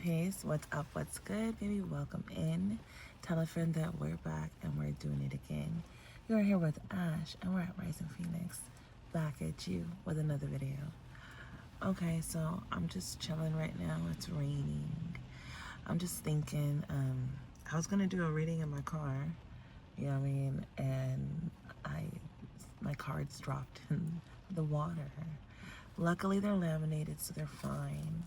Peace. What's up? What's good, baby? Welcome in. Tell a friend that we're back and we're doing it again. You're here with Ash and we're at Rising Phoenix. Back at you with another video. Okay, so I'm just chilling right now. It's raining. I'm just thinking, I was gonna do a reading in my car, you know what I mean? And my cards dropped in the water. Luckily they're laminated, so they're fine.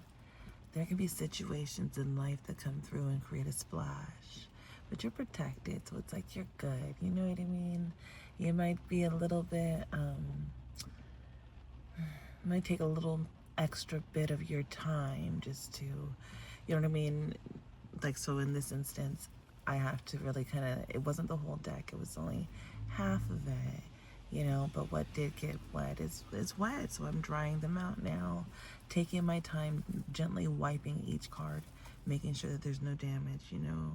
There can be situations in life that come through and create a splash, but you're protected, so it's like you're good. You know what I mean? You might be a little bit, might take a little extra bit of your time just to, you know what I mean? Like, so in this instance, I have to really kind of, it wasn't the whole deck, it was only half of it, you know, but what did get wet is wet, so I'm drying them out now, taking my time, gently wiping each card, making sure that there's no damage, you know,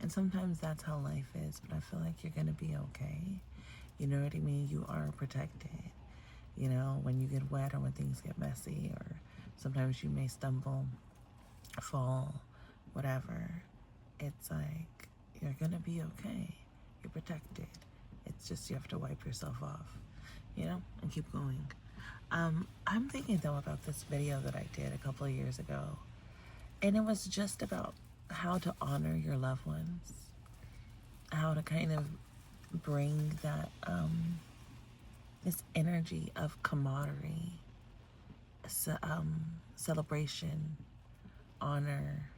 and sometimes that's how life is, but I feel like you're gonna be okay, you know what I mean? You are protected, you know, when you get wet or when things get messy, or sometimes you may stumble, fall, whatever. It's like, you're gonna be okay. You're protected. It's just you have to wipe yourself off, you know, and keep going. I'm thinking though about this video that I did a couple of years ago, and it was just about how to honor your loved ones, how to kind of bring that, this energy of camaraderie, celebration, honor,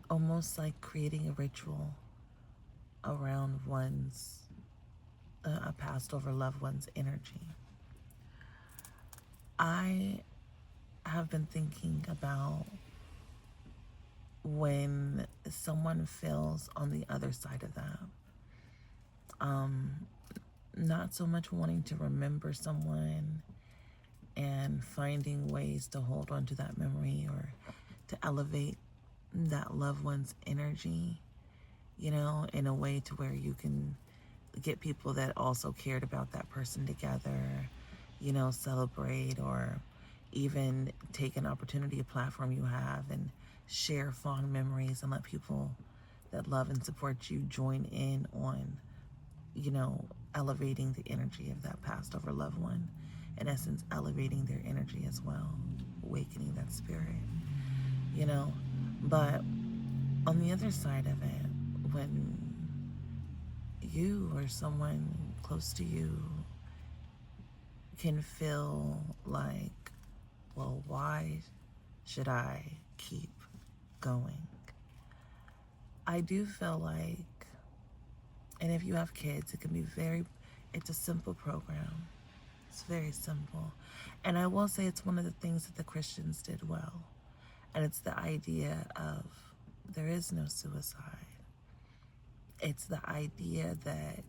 almost like creating a ritual around one's a passed over loved one's energy. I have been thinking about when someone feels on the other side of that, not so much wanting to remember someone and finding ways to hold on to that memory or to elevate that loved one's energy, you know, in a way to where you can get people that also cared about that person together, you know, celebrate, or even take an opportunity, a platform you have, and share fond memories and let people that love and support you join in on, you know, elevating the energy of that passed over loved one. In essence, elevating their energy as well, awakening that spirit, you know. But on the other side of it, when you or someone close to you can feel like, well, why should I keep going? I do feel like, and if you have kids, it can be it's a simple program. It's very simple. And I will say it's one of the things that the Christians did well. And it's the idea of there is no suicide. It's the idea that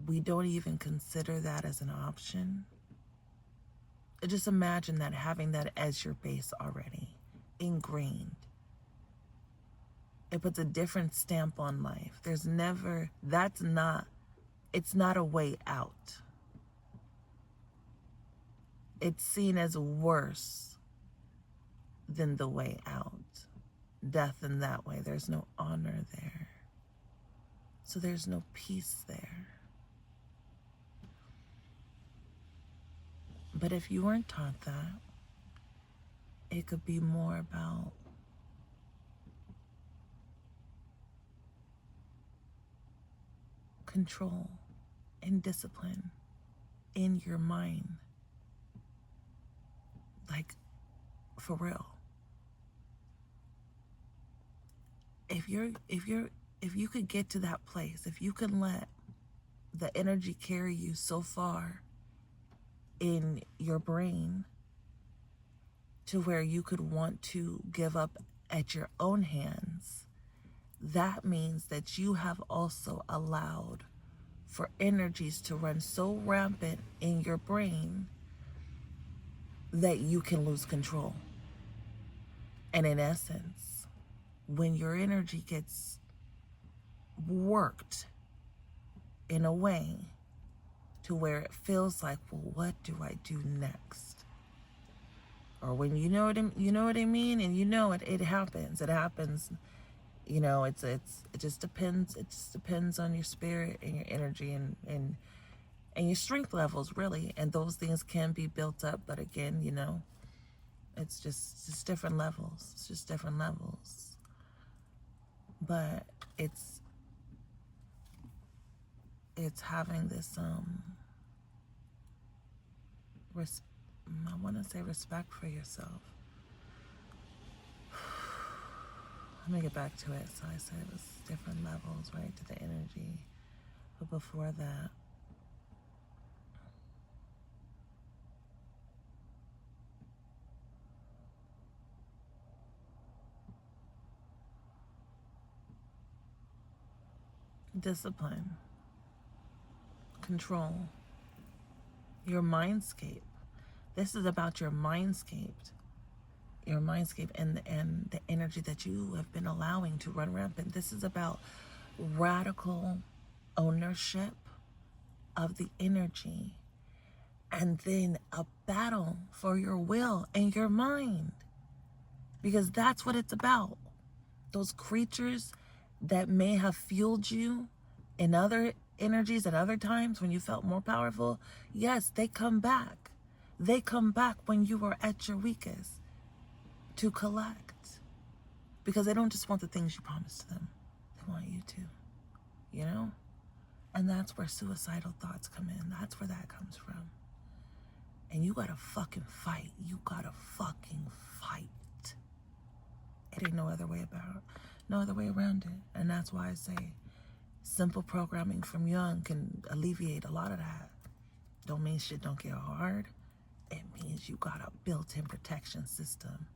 we don't even consider that as an option. Just imagine that, having that as your base already, ingrained. It puts a different stamp on life. It's not a way out. It's seen as worse than the way out. Death in that way. There's no honor there. So there's no peace there. But if you weren't taught that, it could be more about control and discipline in your mind. Like, for real. If you could get to that place, if you can let the energy carry you so far in your brain to where you could want to give up at your own hands, that means that you have also allowed for energies to run so rampant in your brain that you can lose control. And in essence, when your energy gets worked in a way to where it feels like, well, what do I do next? or when you know what I mean, and it happens. It happens. It just depends. It just depends on your spirit and your energy and your strength levels, really. And those things can be built up, but again, it's just different levels. It's just different levels. But it's having this I want to say respect for yourself. Let me get back to it. So I said it was different levels, right, to the energy. But before that, discipline, control, your mindscape. This is about your mindscape. Your mindscape and the energy that you have been allowing to run rampant. This is about radical ownership of the energy, and then a battle for your will and your mind, because that's what it's about. Those creatures that may have fueled you in other energies at other times when you felt more powerful, yes, they come back. They come back when you are at your weakest to collect, because they don't just want the things you promised them. They want you to. And that's where suicidal thoughts come in. That's where that comes from. And you gotta fucking fight. You gotta fucking fight. It ain't no other way around it. And that's why I say simple programming from young can alleviate a lot of that. Don't mean shit don't get hard. It means you got a built-in protection system.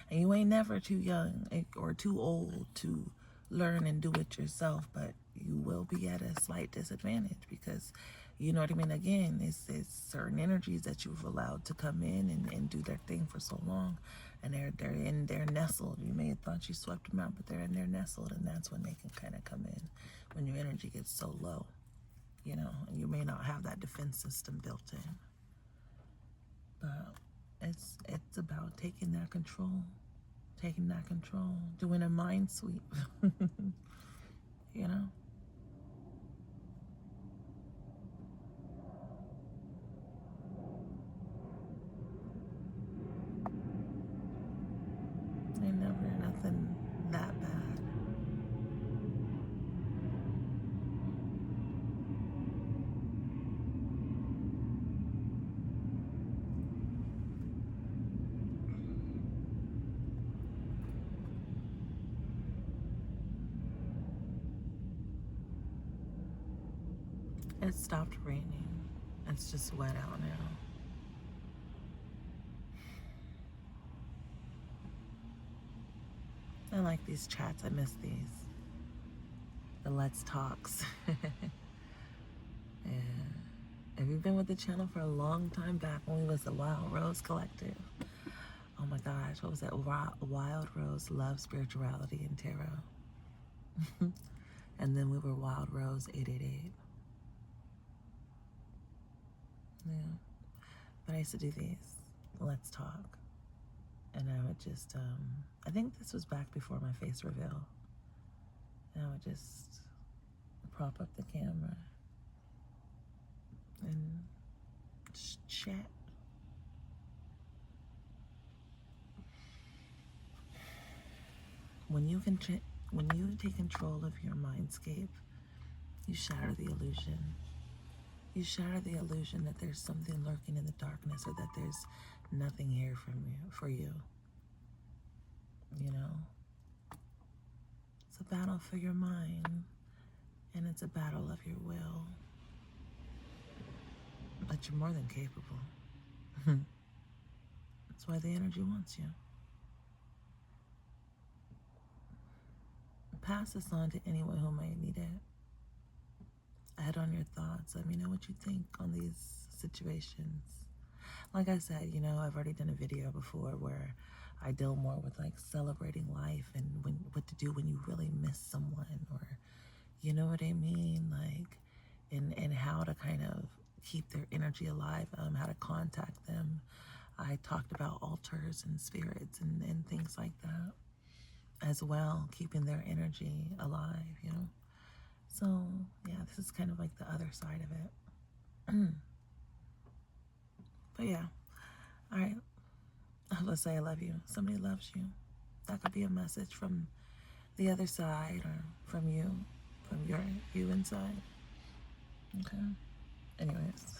And you ain't never too young or too old to learn and do it yourself, but you will be at a slight disadvantage, because, you know what I mean? Again, it's certain energies that you've allowed to come in and do their thing for so long, and they're nestled. You may have thought you swept them out, but they're in there nestled, and that's when they can kind of come in, when your energy gets so low, and you may not have that defense system built in. But it's about taking that control, doing a mind sweep, Ain't never nothing that bad. It stopped raining. It's just wet out now. I like these chats. I miss these. The Let's Talks. Yeah. Have you been with the channel for a long time, back when we was the Wild Rose Collective? Oh my gosh, what was that? Wild Rose Love, Spirituality, and Tarot. And then we were Wild Rose 888. Yeah. But I used to do these Let's Talk. And I would just, I think this was back before my face reveal. And I would just prop up the camera and just chat. When you take control of your mindscape, you shatter the illusion. You shatter the illusion that there's something lurking in the darkness, or that there's nothing here for you. It's a battle for your mind, and it's a battle of your will. But you're more than capable. That's why the energy wants you. Pass this on to anyone who might need it. Add on your thoughts. Let me know what you think on these situations. Like I said, I've already done a video before where I deal more with like celebrating life and what to do when you really miss someone, or you know what I mean, like, and how to kind of keep their energy alive, how to contact them, I talked about altars and spirits and things like that as well, keeping their energy alive, you know. So yeah, this is kind of like the other side of it. But yeah, all right. Let's say I love you. Somebody loves you. That could be a message from the other side or from you inside. Okay. Anyways.